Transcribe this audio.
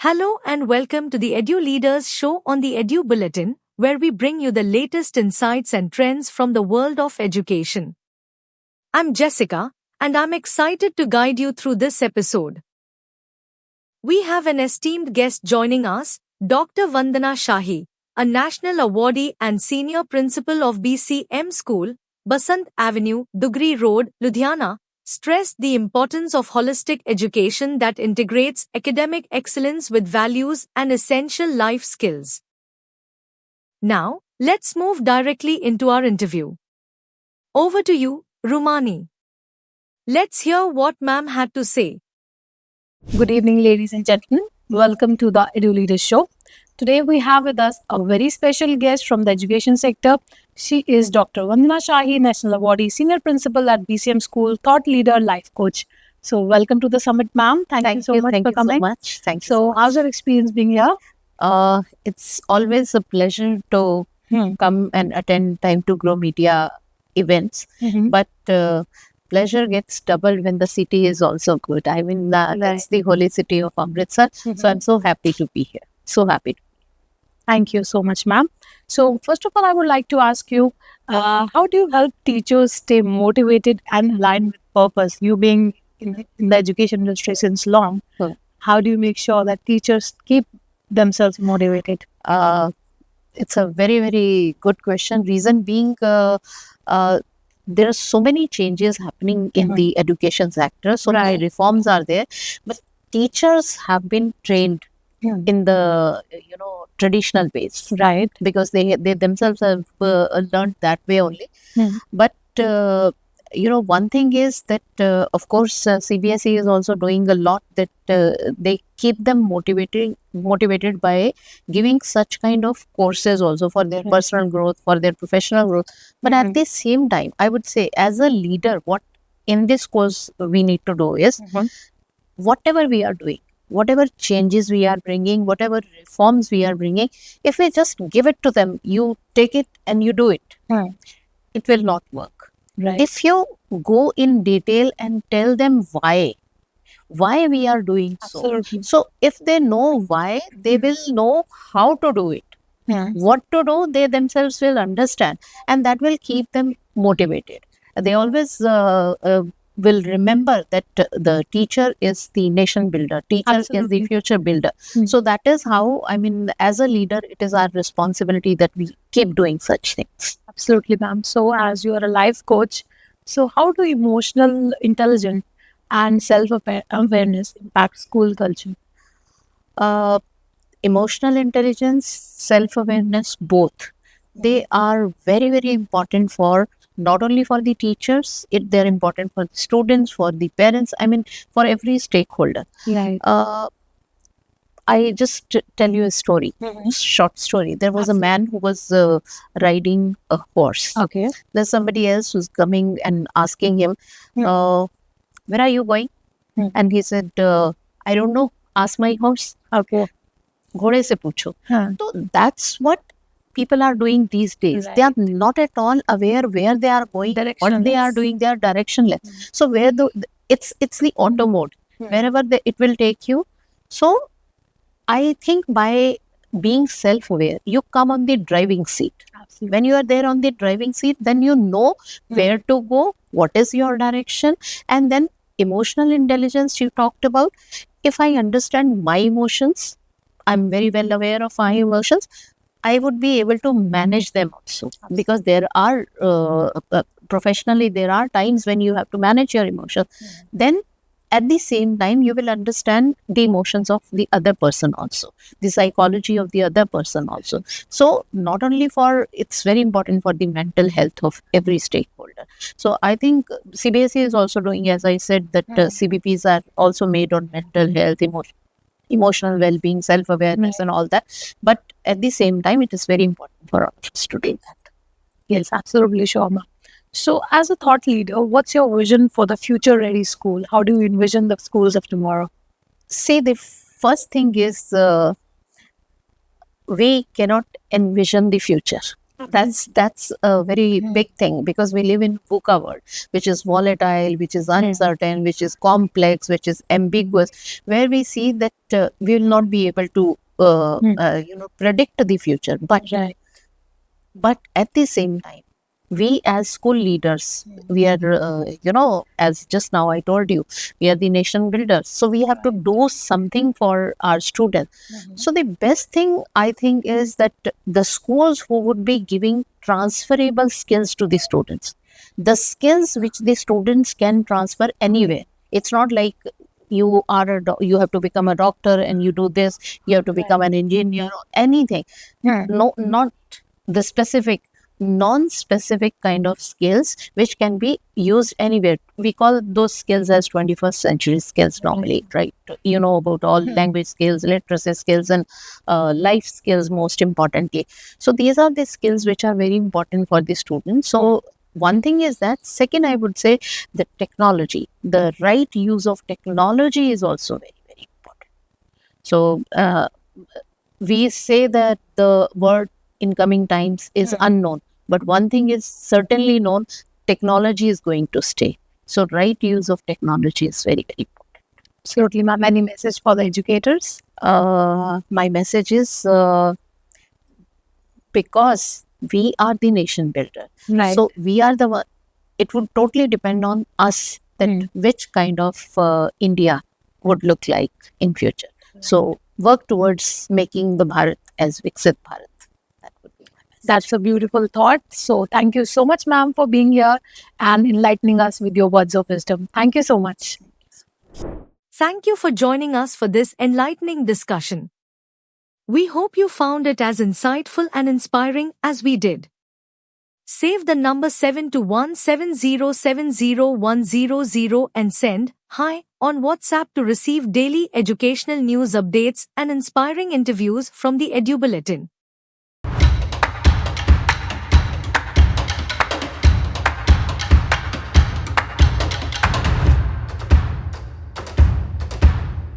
Hello and welcome to the Edu Leaders Show on the Edu Bulletin, where we bring you the latest insights and trends from the world of education. I'm Jessica, and I'm excited to guide you through this episode. We have an esteemed guest joining us, Dr. Vandana Shahi, a national awardee and senior principal of BCM School, Basant Avenue, Dugri Road, Ludhiana, stressed the importance of holistic education that integrates academic excellence with values and essential life skills. Now, let's move directly into our interview. Over to you, Rumani. Let's hear what ma'am had to say. Good evening, ladies and gentlemen. Welcome to the Edu Leaders Show. Today we have with us a very special guest from the education sector. She is Dr. Vandana Shahi, National Awardee, Senior Principal at BCM School, Thought Leader, Life Coach. So welcome to the summit, ma'am. Thank you so much for coming. Thank you. So how's your experience being here? It's always a pleasure to come and attend Time to Grow Media events. But pleasure gets doubled when the city is also good. I mean, that's the holy city of Amritsar. So I'm so happy to be here. So happy. Thank you so much, ma'am. So first of all, I would like to ask you, how do you help teachers stay motivated and aligned with purpose? You being in the education industry since long, how do you make sure that teachers keep themselves motivated? It's a very, very good question. Reason being, there are so many changes happening in the education sector. So many reforms are there, but teachers have been trained in the traditional ways, Right. because they themselves have learned that way only. But one thing is that of course CBSE is also doing a lot, that they keep them motivated by giving such kind of courses also for their personal growth, for their professional growth. But at the same time, I would say, as a leader, what in this course we need to do is, whatever we are doing, whatever changes we are bringing, whatever reforms we are bringing, if we just give it to them, you take it and you do it, it will not work. Right. If you go in detail and tell them why we are doing Absolutely. so if they know why, they will know how to do it. What to do, they themselves will understand, and that will keep them motivated. They always will remember that the teacher is the nation builder, teacher is Absolutely. the future builder. So that is how, I mean, as a leader, it is our responsibility that we keep doing such things. Absolutely, ma'am. So as you are a life coach, so how do emotional intelligence and self-awareness impact school culture? Emotional intelligence, self-awareness, both, they are very, very important for not only for the teachers, they're important for the students, for the parents, I mean, for every stakeholder. Right. I just tell you a story, short story. There was a man who was riding a horse. Okay. There's somebody else who's coming and asking him, where are you going? And he said, I don't know, ask my horse. Okay. घोड़े से पूछो. So that's what people are doing these days. They are not at all aware where they are going, what they are doing. They are directionless. So where it's the auto mode, wherever it will take you. So I think by being self-aware, you come on the driving seat. Absolutely. When you are there on the driving seat, then you know where to go, what is your direction, and then emotional intelligence you talked about. If I understand my emotions, I'm very well aware of my emotions, I would be able to manage them also. Because there are, professionally, there are times when you have to manage your emotions. Then at the same time, you will understand the emotions of the other person also, the psychology of the other person also. So not only it's very important for the mental health of every stakeholder. So I think CBSE is also doing, as I said, that CBPs are also made on mental health, emotional well-being, self-awareness and all that. But at the same time, it is very important for us to do that. Yes, absolutely sure, ma'am. So as a thought leader, what's your vision for the future ready school? How do you envision the schools of tomorrow? See, the first thing is we cannot envision the future. That's a very big thing, because we live in VUCA world, which is volatile, which is uncertain, which is complex, which is ambiguous, where we see that we will not be able to predict the future. Right. But at the same time, we as school leaders, we are, as just now I told you, we are the nation builders. So we have to do something for our students. So the best thing I think is that the schools who would be giving transferable skills to the students, the skills which the students can transfer anywhere. It's not like you are you have to become a doctor and you do this, you have to become an engineer or anything. No, not the specific, non-specific kind of skills which can be used anywhere. We call those skills as 21st century skills normally, right? You know about all language skills, literacy skills, and life skills most importantly. So these are the skills which are very important for the students. So one thing is that. Second, I would say the technology, the right use of technology is also very, very important. So we say that the word in coming times is unknown, but one thing is certainly known: technology is going to stay. So right use of technology is very, very important. Absolutely, ma'am. Any message for the educators? My message is, because we are the nation builder, Right. so we are the one. It would totally depend on us that which kind of India would look like in future. So work towards making the Bharat as Viksit Bharat. That would be my message. That's a beautiful thought. So thank you so much, ma'am, for being here and enlightening us with your words of wisdom. Thank you so much. Thank you for joining us for this enlightening discussion. We hope you found it as insightful and inspiring as we did. Save the number 7217070100 and send "Hi" on WhatsApp to receive daily educational news updates and inspiring interviews from the Edu Bulletin.